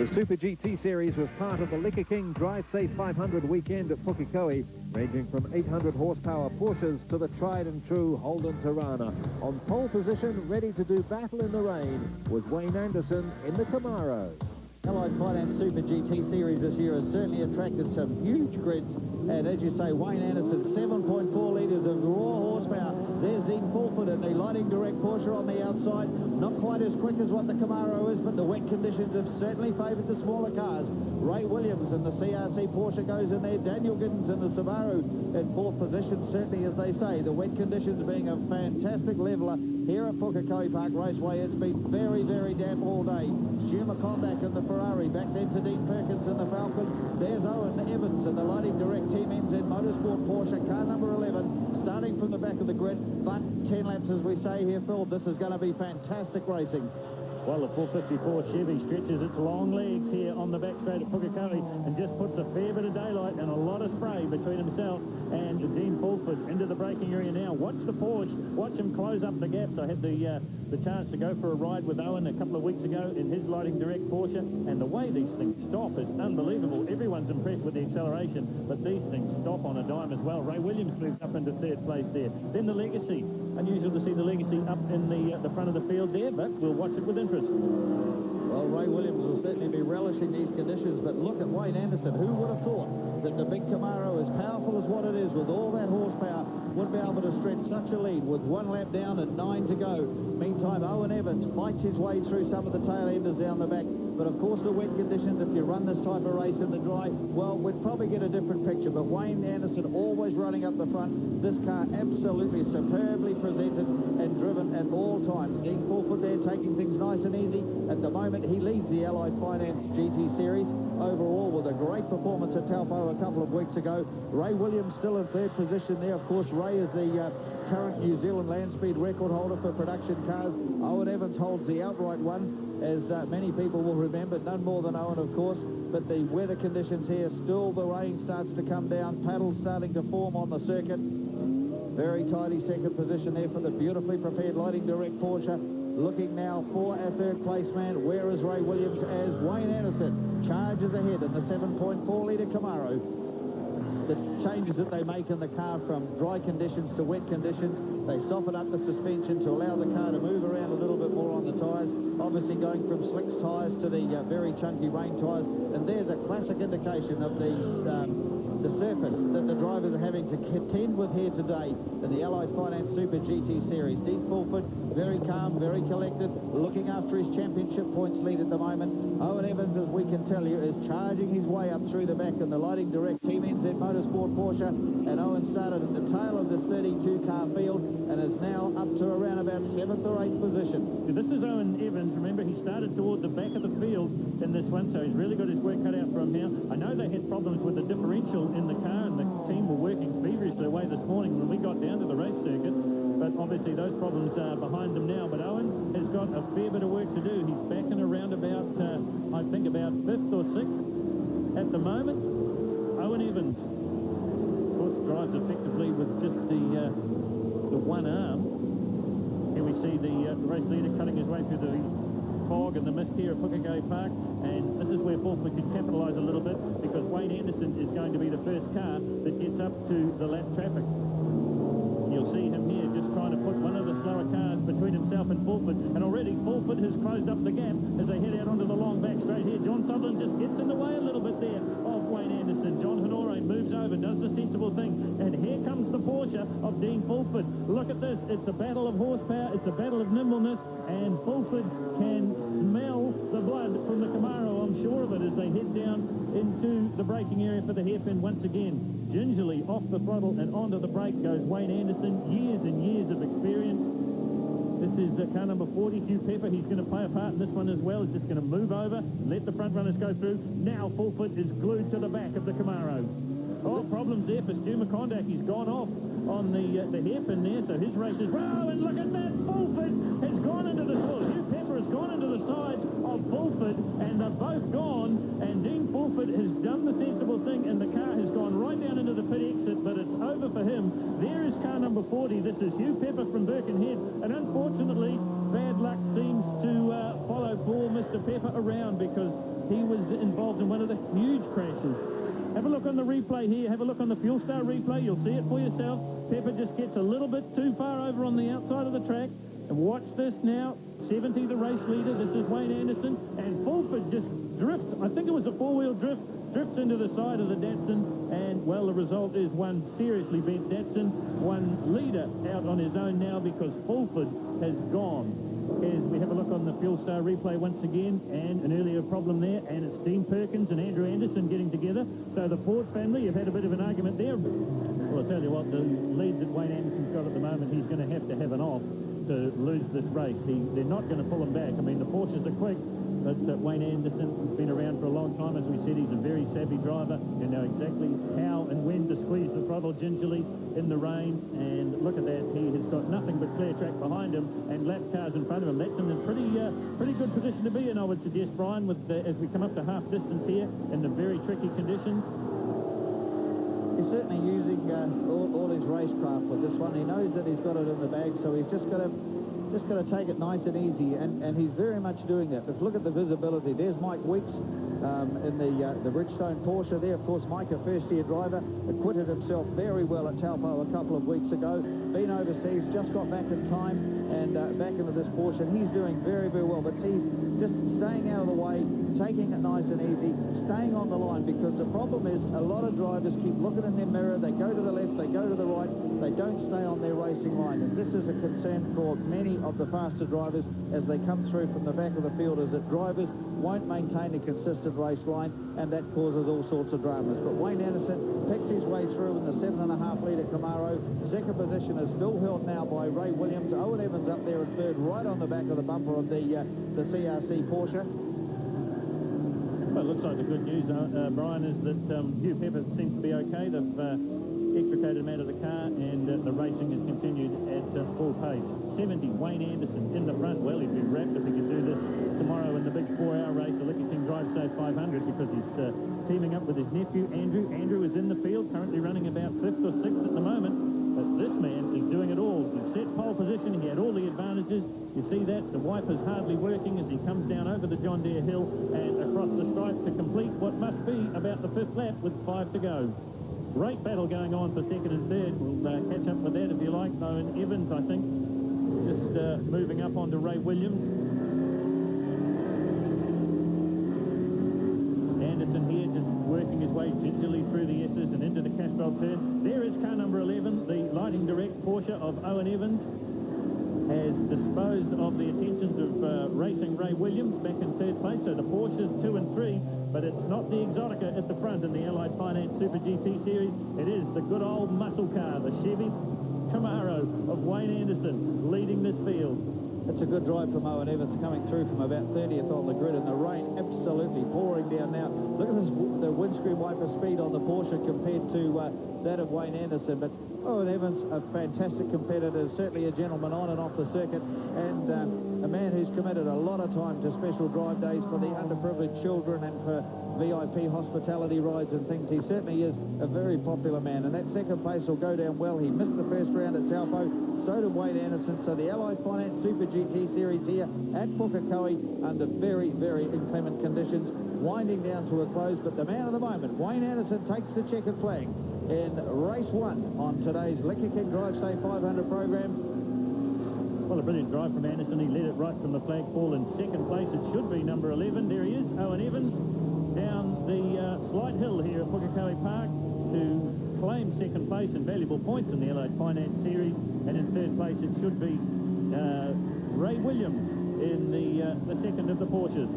The Super GT Series was part of the Liquor King Drive Safe 500 weekend at Pukekohe, ranging from 800 horsepower Porsches to the tried and true Holden Tirana. On pole position, ready to do battle in the rain, was Wayne Anderson in the Camaro. Allied Finance Super GT Series this year has certainly attracted some huge grids. And as you say, Wayne Anderson, 7.4 litres of raw horsepower. There's Dean Fulford in the lighting direct Porsche on the outside. Not quite as quick as what the Camaro is, but the wet conditions have certainly favoured the smaller cars. Ray Williams in the CRC Porsche goes in there. Daniel Giddens in the Subaru in fourth position, certainly, as they say. The wet conditions being a fantastic leveller here at Pukekohe Park Raceway. It's been very, very damp all day. Stu McCondack in the Ferrari, back then to Dean Perkins in the Falcon. There's Owen Evans in the lighting direct Team NZ Motorsport Porsche, car number 11, starting from the back of the grid, but 10 laps, as we say here, Phil. This is going to be fantastic racing. Well, the 454 Chevy stretches its long legs here on the back straight at Pukekohe and just puts a fair bit of daylight and a lot of spray between himself and Dean Fulford into the braking area now. Watch the Porsche, watch him close up the gaps. I had the chance to go for a ride with Owen a couple of weeks ago in his lighting direct Porsche, and the way these things stop is unbelievable. Everyone's impressed with the acceleration, but these things stop on a dime as well. Ray Williams moves up into third place there. Then the Legacy. Unusual to see the Legacy up in the front of the field there, but we'll watch it with interest. Well, Ray Williams will certainly be relishing these conditions, but look at Wayne Anderson. Who would have thought that the big Camaro, as powerful as what it is, with all that horsepower, would be able to stretch such a lead with 1 lap down and 9 to go. Meantime, Owen Evans fights his way through some of the tail-enders down the back. But of course, the wet conditions, if you run this type of race in the dry, well, we'd probably get a different picture. But Wayne Anderson always running up the front. This car absolutely superbly presented and driven at all times. Dean Fulford there taking things nice and easy. At the moment, he leads the Allied Finance GT Series overall with a great performance at Taupo a couple of weeks ago. Ray Williams still in third position there. Of course, Ray is the current New Zealand land speed record holder for production cars. Owen Evans holds the outright one, as many people will remember. None more than Owen, of course. But the weather conditions here, still the rain starts to come down. Paddles starting to form on the circuit. Very tidy second position there for the beautifully prepared lighting direct Porsche. Looking now for a third place man. Where is Ray Williams as Wayne Anderson charges ahead in the 7.4 litre Camaro? The changes that they make in the car from dry conditions to wet conditions, they soften up the suspension to allow the car to move around a little bit more on the tyres. Obviously going from slicks tyres to the very chunky rain tyres. And there's a classic indication of these the surface that the drivers are having to contend with here today in the Allied Finance Super GT Series. Dean Fulford, very calm, very collected, looking after his championship points lead at the moment. Owen Evans, as we can tell you, is charging his way up through the back in the lighting direct Team NZ Motorsport Porsche. And Owen started at the tail of this 32-car field and is now up to around about 7th or 8th position. This is Owen Evans. Remember, he started toward the back of the field in this one, so he's really got his work cut out for him now. I know they had problems with the differential in the car, and the team were working feverishly away this morning when we got down to the race circuit. But obviously those problems are behind them now. But Owen has got a fair bit of work to do. He's back in around about, I think, about 5th or 6th at the moment. Owen Evans, of course, drives effectively with just the one arm. Here we see the race leader cutting his way through the fog and the mist here at Pukekohe Park, and this is where Fulford could capitalise a little bit, because Wayne Anderson is going to be the first car that gets up to the lap traffic. You'll see him here just trying to put one of the slower cars between himself and Fulford, and already Fulford has closed up the gap as they head out onto the long back straight here. John Sutherland just gets in the way a little bit there of Wayne Anderson. John Honore moves over, does the sensible thing, and here comes the Porsche of Dean Fulford. Look at this, it's a battle of horsepower, it's a battle of nimbleness, and Fulford can smell the blood from the Camaro, I'm sure of it, as they head down into the braking area for the hairpin once again. Gingerly off the throttle and onto the brake goes Wayne Anderson. Years and years of experience. This is car number 40, Hugh Pepper. He's going to play a part in this one as well. He's just going to move over, let the front runners go through. Now Fulford is glued to the back of the Camaro. Oh, problems there for Stu McCondack. He's gone off on the hairpin there, so his race is... Oh, and look at that! Fulford has gone into the... Well, Hugh Pepper has gone into the side of Fulford, and they're both gone, and Dean Fulford has done the sensible thing, and the car has gone right down into the pit exit, but it's over for him. There is car number 40. This is Hugh Pepper from Birkenhead, and unfortunately, bad luck seems to follow poor Mr. Pepper around, because he was involved in one of the huge crashes. Have a look on the replay here. Have a look on the Fuel Star replay. You'll see it for yourself. Pepper just gets a little bit too far over on the outside of the track. And watch this now. 70, the race leader. This is Wayne Anderson. And Fulford just drifts. I think it was a four-wheel drift. Drifts into the side of the Datsun. And, well, the result is one seriously bent Datsun. One leader out on his own now because Fulford has gone. As we have a look on the Fuel Star replay once again, and an earlier problem there, and it's Dean Perkins and Andrew Anderson getting together. So the Ford family have had a bit of an argument there. Well, I'll tell you what, the lead that Wayne Anderson's got at the moment, he's going to have an off to lose this race. They're not going to pull him back. I mean, the Porsches are quick, but Wayne Anderson has been around for a long time. As we said, he's a very savvy driver. You know exactly how and when to squeeze the throttle gingerly in the rain. And look at that, he has got nothing but clear track behind him and lap cars in front of him. That's in a pretty good position to be in, I would suggest, Brian, with as we come up to half distance here in the very tricky conditions. He's certainly using all his racecraft with this one. He knows that he's got it in the bag, so he's just got to take it nice and easy, and he's very much doing that. But look at the visibility. There's Mike Weeks in the Bridgestone Porsche there. Of course, Mike, a first-year driver, acquitted himself very well at Taupo a couple of weeks ago. Been overseas, just got back in time, and back into this Porsche, and he's doing very, very well. But he's just staying out of the way, taking it nice and easy, staying on the line, because the problem is a lot of drivers keep looking in their mirror. They go to the left, they go to the right, they don't stay on their racing line. And this is a concern for many of the faster drivers as they come through from the back of the field, is that drivers won't maintain a consistent race line, and that causes all sorts of dramas. But Wayne Anderson picks his way through in the 7.5-litre Camaro. Second position is still held now by Ray Williams. Owen Evans up there in third, right on the back of the bumper of the CRC Porsche. Well, it looks like the good news, Brian, is that Hugh Pepper seems to be okay. They've extricated him out of the car, and the racing has continued at full pace. 70, Wayne Anderson in the front. Well, he'd be wrapped if he could do this tomorrow in the big 4-hour race, the Liquor King Drive Safe 500, because he's teaming up with his nephew, Andrew. Andrew is in the field, currently running about 5th or 6th at the moment. But this man is doing it all. He set pole position, he had all the advantages. You see that? The wiper's hardly working as he comes down over the John Deere Hill and across the stripe to complete what must be about the 5th lap with 5 to go. Great battle going on for second and third. We'll catch up with that if you like. Owen Evans, I think, just moving up onto Ray Williams. Anderson here just working his way gingerly through the S's and into the Castrol turn. There is car number 11, the Lighting Direct Porsche of Owen Evans. Has disposed of the attentions of racing Ray Williams back in third place. So the Porsches 2 and 3, but it's not the Exotica at the front in the Allied Finance Super GT Series. It is the good old muscle car, the Chevy Camaro of Wayne Anderson, leading this field. It's a good drive from Owen Evans, coming through from about 30th on the grid, and the rain absolutely pouring down now. Look at this, the windscreen wiper speed on the Porsche compared to that of Wayne Anderson. But Owen Evans, a fantastic competitor, certainly a gentleman on and off the circuit, and a man who's committed a lot of time to special drive days for the underprivileged children and for VIP hospitality rides and things. He certainly is a very popular man, and that second place will go down well. He missed the first round at Taupo, so did Wayne Anderson. So the Allied Finance Super GT Series here at Pukekohe under very, very inclement conditions, winding down to a close. But the man of the moment, Wayne Anderson, takes the checkered flag in race 1 on today's Liquor King Drive Safe 500 program. Well, a brilliant drive from Anderson. He led it right from the flagpole in second place. It should be number 11. There he is, Owen Evans, down the slight hill here at Pukekohe Park to claim second place and valuable points in the Allied Finance Series. And in third place, it should be Ray Williams in the second of the Porsches.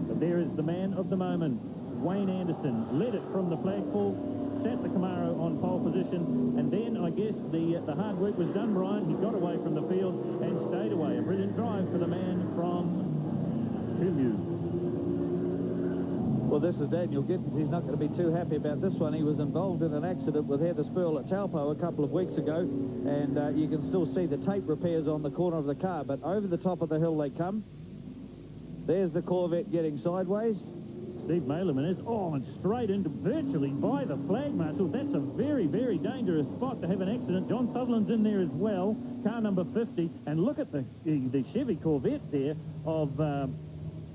But there is the man of the moment, Wayne Anderson. Led it from the flagpole, sat the Camaro on pole position, and then I guess the hard work was done, Brian. He got away from the field and stayed away. A brilliant drive for the man from Hillview. Well, this is Daniel Gittins. He's not going to be too happy about this one. He was involved in an accident with Heather Spurl at Taupo a couple of weeks ago, and you can still see the tape repairs on the corner of the car, but over the top of the hill they come. There's the Corvette getting sideways. Steve Malem is, and straight into virtually by the flag marshal. That's a very, very dangerous spot to have an accident. John Sutherland's in there as well, car number 50. And look at the Chevy Corvette there of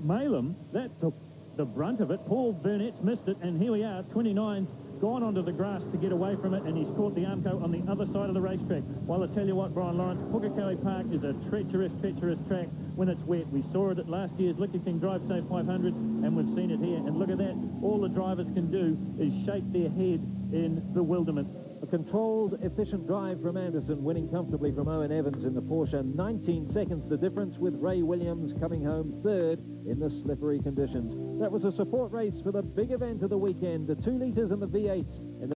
Malem. That took the brunt of it. Paul Burnett's missed it, and here we are, 29, gone onto the grass to get away from it, and he's caught the Armco on the other side of the racetrack. Well, I tell you what, Brian Lawrence, Pukekohe Park is a treacherous track when it's wet. We saw it at last year's Liquor King Drive Safe 500, and we've seen it here. And look at that. All the drivers can do is shake their head in bewilderment. A controlled, efficient drive from Anderson, winning comfortably from Owen Evans in the Porsche. 19 seconds the difference, with Ray Williams coming home third in the slippery conditions. That was a support race for the big event of the weekend, the 2 litres and the V8s.